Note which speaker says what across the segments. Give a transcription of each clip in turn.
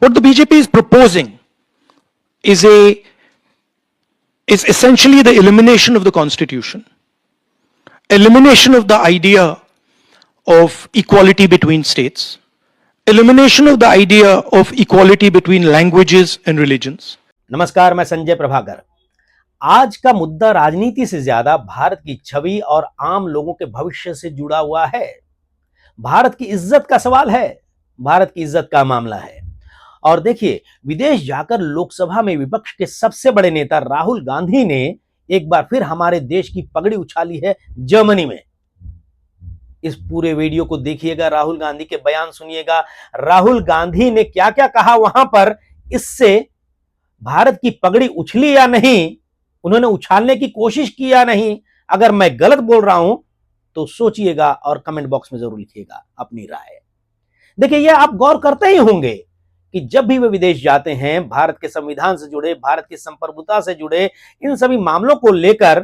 Speaker 1: What the BJP is proposing is essentially the elimination of the constitution, elimination of the idea of equality between states, elimination of the idea of equality between languages and religions.
Speaker 2: नमस्कार, मैं संजय प्रभाकर। आज का मुद्दा राजनीति से ज्यादा भारत की छवि और आम लोगों के भविष्य से जुड़ा हुआ है। भारत की इज्जत का सवाल है, भारत की इज्जत का मामला है। और देखिए, विदेश जाकर लोकसभा में विपक्ष के सबसे बड़े नेता राहुल गांधी ने एक बार फिर हमारे देश की पगड़ी उछाली है जर्मनी में। इस पूरे वीडियो को देखिएगा, राहुल गांधी के बयान सुनिएगा। राहुल गांधी ने क्या क्या कहा वहां पर, इससे भारत की पगड़ी उछली या नहीं, उन्होंने उछालने की कोशिश की या नहीं। अगर मैं गलत बोल रहा हूं तो सोचिएगा और कमेंट बॉक्स में जरूर लिखिएगा अपनी राय। देखिए, यह आप गौर करते ही होंगे कि जब भी वे विदेश जाते हैं, भारत के संविधान से जुड़े, भारत की संप्रभुता से जुड़े इन सभी मामलों को लेकर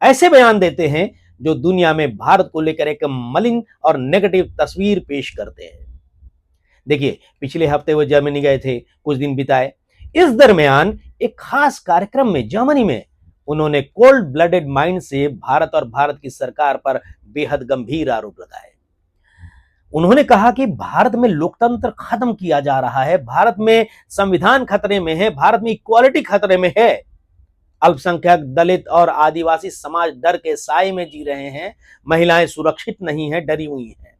Speaker 2: ऐसे बयान देते हैं जो दुनिया में भारत को लेकर एक मलिन और नेगेटिव तस्वीर पेश करते हैं। देखिए, पिछले हफ्ते वो जर्मनी गए थे, कुछ दिन बिताए। इस दरमियान एक खास कार्यक्रम में जर्मनी में उन्होंने कोल्ड ब्लडेड माइंड से भारत और भारत की सरकार पर बेहद गंभीर आरोप लगाए। उन्होंने कहा कि भारत में लोकतंत्र खत्म किया जा रहा है, भारत में संविधान खतरे में है, भारत में इक्वालिटी खतरे में है। अल्पसंख्यक, दलित और आदिवासी समाज डर के साए में जी रहे हैं, महिलाएं सुरक्षित नहीं हैं, डरी हुई हैं।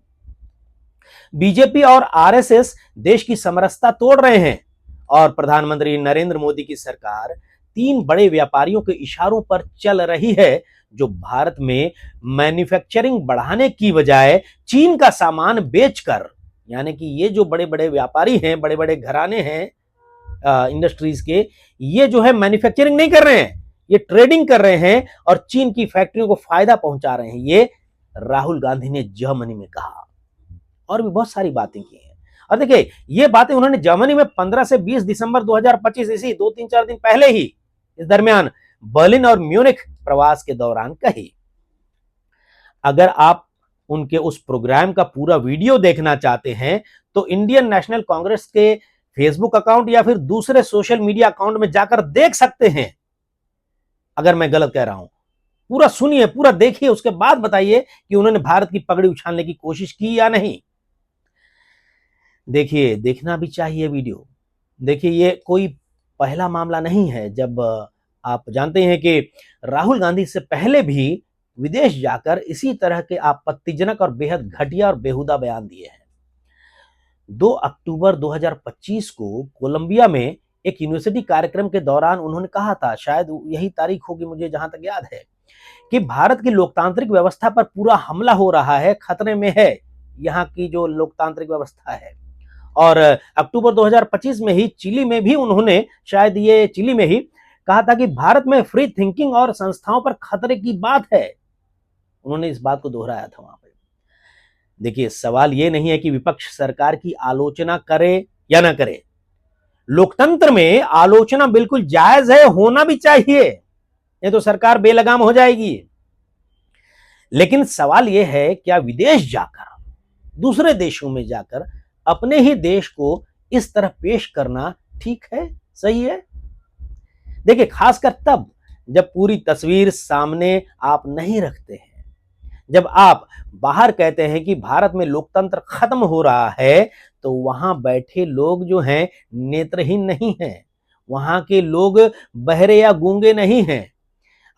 Speaker 2: बीजेपी और आरएसएस देश की समरसता तोड़ रहे हैं और प्रधानमंत्री नरेंद्र मोदी की सरकार 3 बड़े व्यापारियों के इशारों पर चल रही है, जो भारत में मैन्युफैक्चरिंग बढ़ाने की बजाय चीन का सामान बेचकर, यानी कि ये जो बड़े बड़े व्यापारी हैं, बड़े बड़े घराने हैं इंडस्ट्रीज के, ये जो है मैन्युफैक्चरिंग नहीं कर रहे हैं, ये ट्रेडिंग कर रहे हैं और चीन की फैक्ट्रियों को फायदा पहुंचा रहे हैं। ये राहुल गांधी ने जर्मनी में कहा और भी बहुत सारी बातें की हैं। और देखिए, ये बातें उन्होंने जर्मनी में 15 से 20 दिसंबर 2025, इसी 2-3-4 दिन पहले ही इस दरमियान बर्लिन और म्यूनिख प्रवास के दौरान कही। अगर आप उनके उस प्रोग्राम का पूरा वीडियो देखना चाहते हैं तो इंडियन नेशनल कांग्रेस के फेसबुक अकाउंट या फिर दूसरे सोशल मीडिया अकाउंट में जाकर देख सकते हैं। अगर मैं गलत कह रहा हूं, पूरा सुनिए, पूरा देखिए, उसके बाद बताइए कि उन्होंने भारत की पगड़ी उछालने की कोशिश की या नहीं। देखिए, देखना भी चाहिए वीडियो। देखिए, ये कोई पहला मामला नहीं है। जब आप जानते हैं कि राहुल गांधी से पहले भी विदेश जाकर इसी तरह के आपत्तिजनक और बेहद घटिया और बेहुदा बयान दिए हैं। 2 अक्टूबर 2025 को कोलंबिया में एक यूनिवर्सिटी कार्यक्रम के दौरान उन्होंने कहा था, शायद यही तारीख होगी, मुझे जहां तक याद है, कि भारत की लोकतांत्रिक व्यवस्था पर पूरा हमला हो रहा है, खतरे में है यहाँ की जो लोकतांत्रिक व्यवस्था है। और अक्टूबर 2025 में ही चिली में भी उन्होंने, शायद ये चिली में ही कहा था कि भारत में फ्री थिंकिंग और संस्थाओं पर खतरे की बात है। उन्होंने इस बात को दोहराया था वहां पे। देखिए, सवाल ये नहीं है कि विपक्ष सरकार की आलोचना करे या ना करे। लोकतंत्र में आलोचना बिल्कुल जायज है, होना भी चाहिए, नहीं तो सरकार बेलगाम हो जाएगी। लेकिन सवाल यह है, क्या विदेश जाकर, दूसरे देशों में जाकर अपने ही देश को इस तरह पेश करना ठीक है, सही है? देखिए, खासकर तब जब पूरी तस्वीर सामने आप नहीं रखते हैं, जब आप बाहर कहते हैं कि भारत में लोकतंत्र खत्म हो रहा है, तो वहां बैठे लोग जो हैं नेत्रहीन नहीं हैं, वहां के लोग बहरे या गूंगे नहीं हैं।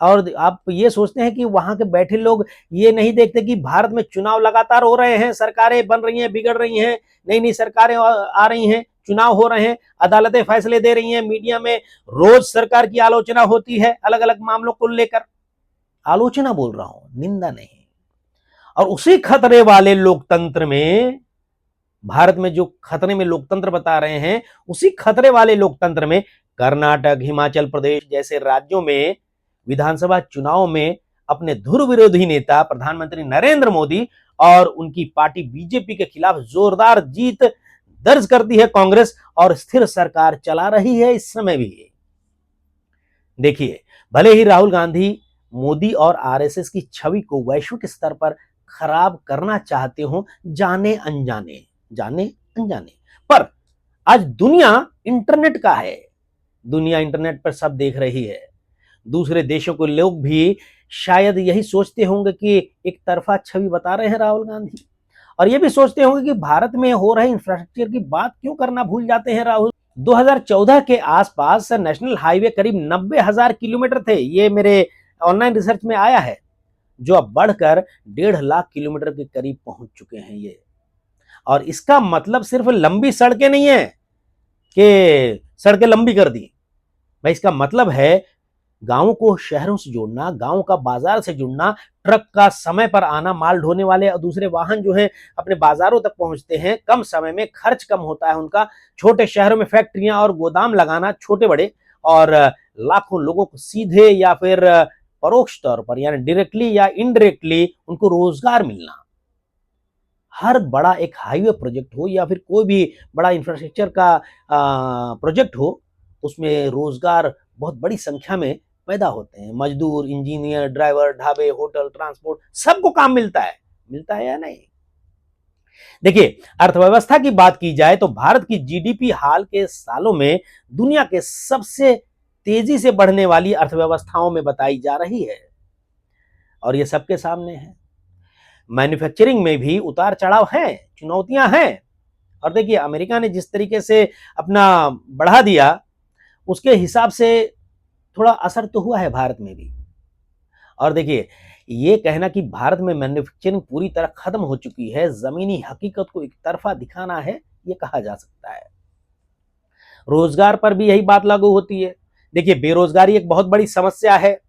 Speaker 2: और आप ये सोचते हैं कि वहां के बैठे लोग ये नहीं देखते कि भारत में चुनाव लगातार हो रहे हैं, सरकारें बन रही हैं, बिगड़ रही हैं, नई नई सरकारें आ रही हैं, चुनाव हो रहे हैं, अदालतें फैसले दे रही हैं, मीडिया में रोज सरकार की आलोचना होती है अलग अलग मामलों को लेकर। आलोचना बोल रहा हूं, निंदा नहीं। और उसी खतरे वाले लोकतंत्र में, भारत में जो खतरे में लोकतंत्र बता रहे हैं, उसी खतरे वाले लोकतंत्र में कर्नाटक, हिमाचल प्रदेश जैसे राज्यों में विधानसभा चुनाव में अपने धुर विरोधी नेता प्रधानमंत्री नरेंद्र मोदी और उनकी पार्टी बीजेपी के खिलाफ जोरदार जीत दर्ज करती है कांग्रेस और स्थिर सरकार चला रही है इस समय भी। देखिए, भले ही राहुल गांधी मोदी और आरएसएस की छवि को वैश्विक स्तर पर खराब करना चाहते हो, जाने अनजाने, पर आज दुनिया इंटरनेट का है, दुनिया इंटरनेट पर सब देख रही है। दूसरे देशों के लोग भी शायद यही सोचते होंगे कि एक तरफा छवि बता रहे हैं राहुल गांधी, और ये भी सोचते होंगे कि भारत में हो रहे इंफ्रास्ट्रक्चर की बात क्यों करना भूल जाते हैं राहुल। 2014 के आसपास नेशनल हाईवे करीब 90,000 किलोमीटर थे, ये मेरे ऑनलाइन रिसर्च में आया है, जो अब बढ़कर 1.5 लाख किलोमीटर के करीब पहुंच चुके हैं ये। और इसका मतलब सिर्फ लंबी सड़कें नहीं है कि सड़कें लंबी कर दी भाई, इसका मतलब है गांवों को शहरों से जोड़ना, गांव का बाजार से जुड़ना, ट्रक का समय पर आना, माल ढोने वाले और दूसरे वाहन जो हैं अपने बाजारों तक पहुंचते हैं, कम समय में खर्च कम होता है उनका, छोटे शहरों में फैक्ट्रियां और गोदाम लगाना छोटे बड़े, और लाखों लोगों को सीधे या फिर परोक्ष तौर पर यानी डायरेक्टली या इनडायरेक्टली उनको रोजगार मिलना। हर बड़ा एक हाईवे प्रोजेक्ट हो या फिर कोई भी बड़ा इंफ्रास्ट्रक्चर का प्रोजेक्ट हो, उसमें रोजगार बहुत बड़ी संख्या में पैदा होते हैं। मजदूर, इंजीनियर, ड्राइवर, ढाबे, होटल, ट्रांसपोर्ट, सबको काम मिलता है या नहीं। देखिए, अर्थव्यवस्था की बात की जाए तो भारत की जीडीपी हाल के सालों में दुनिया के सबसे तेजी से बढ़ने वाली अर्थव्यवस्थाओं में बताई जा रही है, और ये सबके सामने है। मैन्युफैक्चरिंग में भी उतार चढ़ाव हैं, चुनौतियां हैं, और देखिए अमेरिका ने जिस तरीके से अपना बढ़ा दिया उसके हिसाब से थोड़ा असर तो हुआ है भारत में भी। और देखिए, ये कहना कि भारत में मैन्युफैक्चरिंग पूरी तरह खत्म हो चुकी है, जमीनी हकीकत को एक तरफा दिखाना है, ये कहा जा सकता है। रोजगार पर भी यही बात लागू होती है। देखिए, बेरोजगारी एक बहुत बड़ी समस्या है,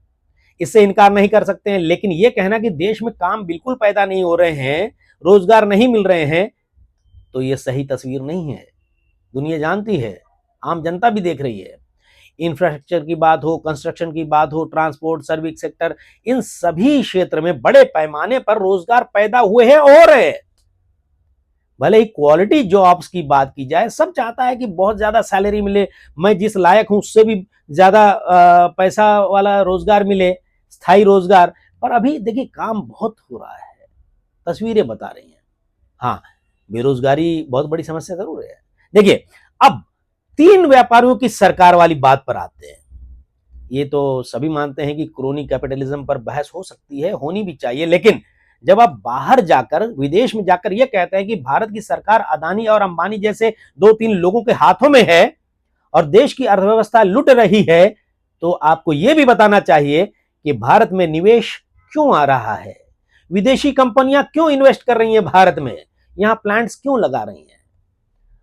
Speaker 2: इससे इनकार नहीं कर सकते हैं, लेकिन यह कहना कि देश में काम बिल्कुल पैदा नहीं हो रहे हैं, रोजगार नहीं मिल रहे हैं, तो यह सही तस्वीर नहीं है। दुनिया जानती है, आम जनता भी देख रही है। इंफ्रास्ट्रक्चर की बात हो, कंस्ट्रक्शन की बात हो, ट्रांसपोर्ट, सर्विस सेक्टर, इन सभी क्षेत्र में बड़े पैमाने पर रोजगार पैदा हुए हैं, हो रहे हैं। भले ही क्वालिटी जॉब्स की बात की जाए, सब चाहता है कि बहुत ज्यादा सैलरी मिले, मैं जिस लायक हूं उससे भी ज्यादा पैसा वाला रोजगार मिले, स्थायी रोजगार। पर अभी देखिए काम बहुत हो रहा है, तस्वीरें बता रही हैं। हाँ, बेरोजगारी बहुत बड़ी समस्या जरूर है। देखिए, अब 3 व्यापारियों की सरकार वाली बात पर आते हैं। ये तो सभी मानते हैं कि क्रोनी कैपिटलिज्म पर बहस हो सकती है, होनी भी चाहिए, लेकिन जब आप बाहर जाकर, विदेश में जाकर यह कहते हैं कि भारत की सरकार अदानी और अंबानी जैसे 2-3 लोगों के हाथों में है और देश की अर्थव्यवस्था लुट रही है, तो आपको यह भी बताना चाहिए कि भारत में निवेश क्यों आ रहा है, विदेशी कंपनियां क्यों इन्वेस्ट कर रही हैं भारत में, यहां प्लांट्स क्यों लगा रही हैं,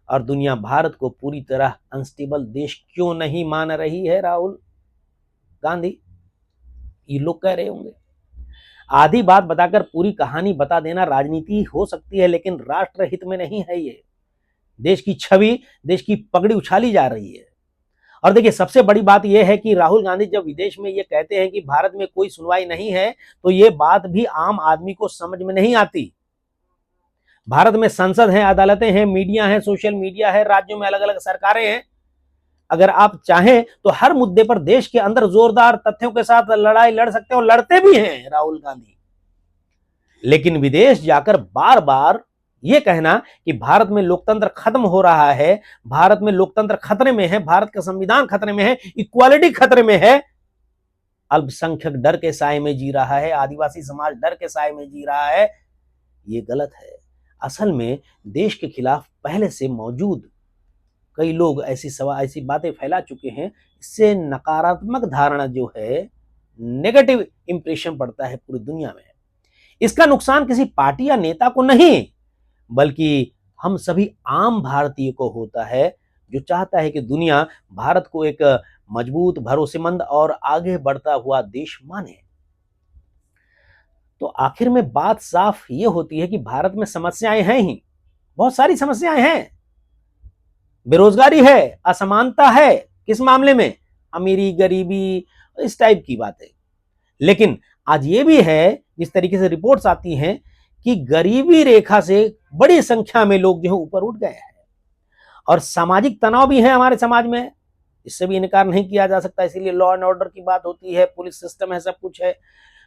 Speaker 2: और दुनिया भारत को पूरी तरह अनस्टेबल देश क्यों नहीं मान रही है। राहुल गांधी, ये लोग कह रहे होंगे। आधी बात बताकर पूरी कहानी बता देना राजनीति हो सकती है, लेकिन राष्ट्र हित में नहीं है। ये देश की छवि, देश की पगड़ी उछाली जा रही है। और देखिए, सबसे बड़ी बात यह है कि राहुल गांधी जब विदेश में ये कहते हैं कि भारत में कोई सुनवाई नहीं है, तो ये बात भी आम आदमी को समझ में नहीं आती। भारत में संसद है, अदालतें हैं, मीडिया है, सोशल मीडिया है, राज्यों में अलग अलग सरकारें हैं। अगर आप चाहें तो हर मुद्दे पर देश के अंदर जोरदार तथ्यों के साथ लड़ाई लड़ सकते हैं, और लड़ते भी हैं राहुल गांधी। लेकिन विदेश जाकर बार बार यह कहना कि भारत में लोकतंत्र खत्म हो रहा है, भारत में लोकतंत्र खतरे में है, भारत का संविधान खतरे में है, इक्वालिटी खतरे में है, अल्पसंख्यक डर के साए में जी रहा है, आदिवासी समाज डर के साए में जी रहा है, ये गलत है। असल में देश के खिलाफ पहले से मौजूद कई लोग ऐसी बातें फैला चुके हैं, इससे नकारात्मक धारणा जो है, नेगेटिव इंप्रेशन पड़ता है पूरी दुनिया में। इसका नुकसान किसी पार्टी या नेता को नहीं, बल्कि हम सभी आम भारतीय को होता है, जो चाहता है कि दुनिया भारत को एक मजबूत, भरोसेमंद और आगे बढ़ता हुआ देश माने। तो आखिर में बात साफ ये होती है कि भारत में समस्याएं हैं ही, बहुत सारी समस्याएं हैं। बेरोजगारी है, असमानता है, किस मामले में, अमीरी, गरीबी, इस टाइप की बातें। लेकिन आज ये भी है, जिस तरीके से रिपोर्ट्स आती हैं, कि गरीबी रेखा से बड़ी संख्या में लोग जो है ऊपर उठ गए हैं, और सामाजिक तनाव भी है हमारे समाज में, इससे भी इनकार नहीं किया जा सकता। इसीलिए लॉ एंड ऑर्डर की बात होती है, पुलिस सिस्टम है, सब कुछ है,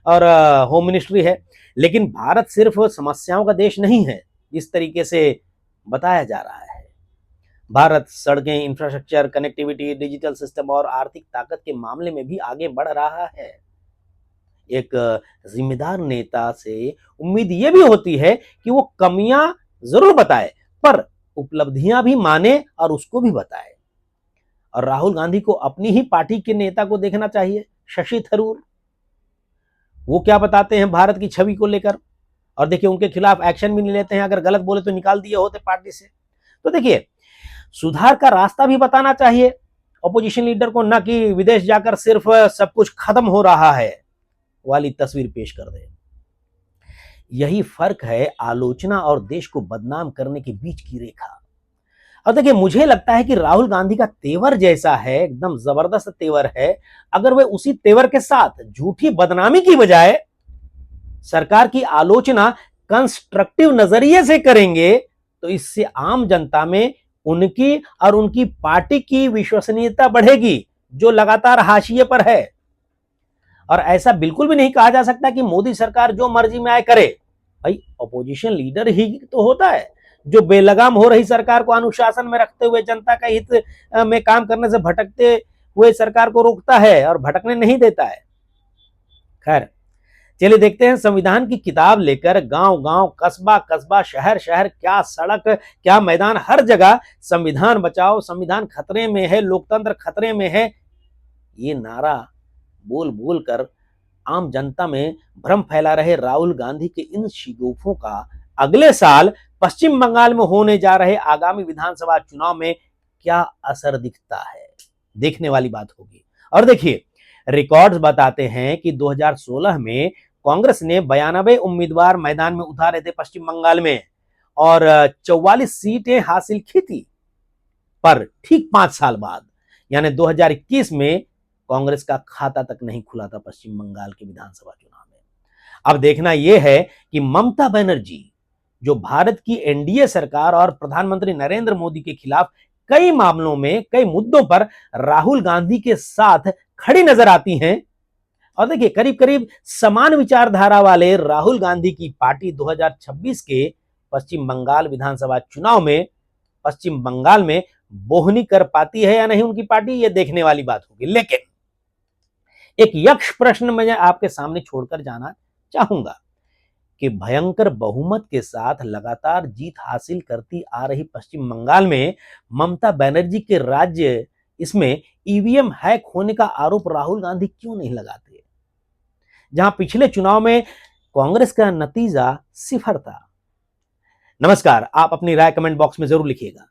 Speaker 2: और होम मिनिस्ट्री है। लेकिन भारत सिर्फ समस्याओं का देश नहीं है, जिस तरीके से बताया जा रहा है। भारत सड़कें, इंफ्रास्ट्रक्चर, कनेक्टिविटी, डिजिटल सिस्टम और आर्थिक ताकत के मामले में भी आगे बढ़ रहा है। एक जिम्मेदार नेता से उम्मीद ये भी होती है कि वो कमियां जरूर बताए, पर उपलब्धियां भी माने और उसको भी बताए। और राहुल गांधी को अपनी ही पार्टी के नेता को देखना चाहिए, शशि थरूर। वो क्या बताते हैं भारत की छवि को लेकर, और देखिए उनके खिलाफ एक्शन भी नहीं लेते हैं, अगर गलत बोले तो निकाल दिए होते पार्टी से। तो देखिए सुधार का रास्ता भी बताना चाहिए अपोजिशन लीडर को, ना कि विदेश जाकर सिर्फ सब कुछ खत्म हो रहा है वाली तस्वीर पेश कर दे। यही फर्क है आलोचना और देश को बदनाम करने के बीच की रेखा। अब देखिए मुझे लगता है कि राहुल गांधी का तेवर जैसा है, एकदम जबरदस्त तेवर है। अगर वे उसी तेवर के साथ झूठी बदनामी की बजाय सरकार की आलोचना कंस्ट्रक्टिव नजरिए से करेंगे तो इससे आम जनता में उनकी और उनकी पार्टी की विश्वसनीयता बढ़ेगी, जो लगातार हाशिए पर है। और ऐसा बिल्कुल भी नहीं कहा जा सकता कि मोदी सरकार जो मर्जी में आए करे। भाई अपोजिशन लीडर ही तो होता है जो बेलगाम हो रही सरकार को अनुशासन में रखते हुए जनता का हित में काम करने से भटकते हुए सरकार को रोकता है और भटकने नहीं देता है। खैर चलिए देखते हैं संविधान की किताब लेकर गांव गांव, कस्बा कस्बा, शहर शहर, क्या सड़क, क्या मैदान, हर जगह संविधान बचाओ, संविधान खतरे में है, लोकतंत्र खतरे में है, ये नारा बोल बोल कर आम जनता में भ्रम फैला रहे राहुल गांधी के इन शिगुफों का अगले साल पश्चिम बंगाल में होने जा रहे आगामी विधानसभा चुनाव में क्या असर दिखता है, देखने वाली बात होगी। और देखिए रिकॉर्ड्स बताते हैं कि 2016 में कांग्रेस ने 92 उम्मीदवार मैदान में उतारे थे पश्चिम बंगाल में और 44 सीटें हासिल की थी। पर ठीक 5 साल बाद यानी 2021 में कांग्रेस का खाता तक नहीं खुला था पश्चिम बंगाल के विधानसभा चुनाव में। अब देखना यह है कि ममता बनर्जी, जो भारत की एनडीए सरकार और प्रधानमंत्री नरेंद्र मोदी के खिलाफ कई मामलों में, कई मुद्दों पर राहुल गांधी के साथ खड़ी नजर आती हैं, और देखिए करीब करीब समान विचारधारा वाले राहुल गांधी की पार्टी 2026 के पश्चिम बंगाल विधानसभा चुनाव में पश्चिम बंगाल में बोहनी कर पाती है या नहीं उनकी पार्टी, ये देखने वाली बात होगी। लेकिन एक यक्ष प्रश्न मैं आपके सामने छोड़कर जाना चाहूंगा कि भयंकर बहुमत के साथ लगातार जीत हासिल करती आ रही पश्चिम बंगाल में ममता बनर्जी के राज्य, इसमें ईवीएम हैक होने का आरोप राहुल गांधी क्यों नहीं लगाते, जहां पिछले चुनाव में कांग्रेस का नतीजा सिफर था। नमस्कार, आप अपनी राय कमेंट बॉक्स में जरूर लिखिएगा।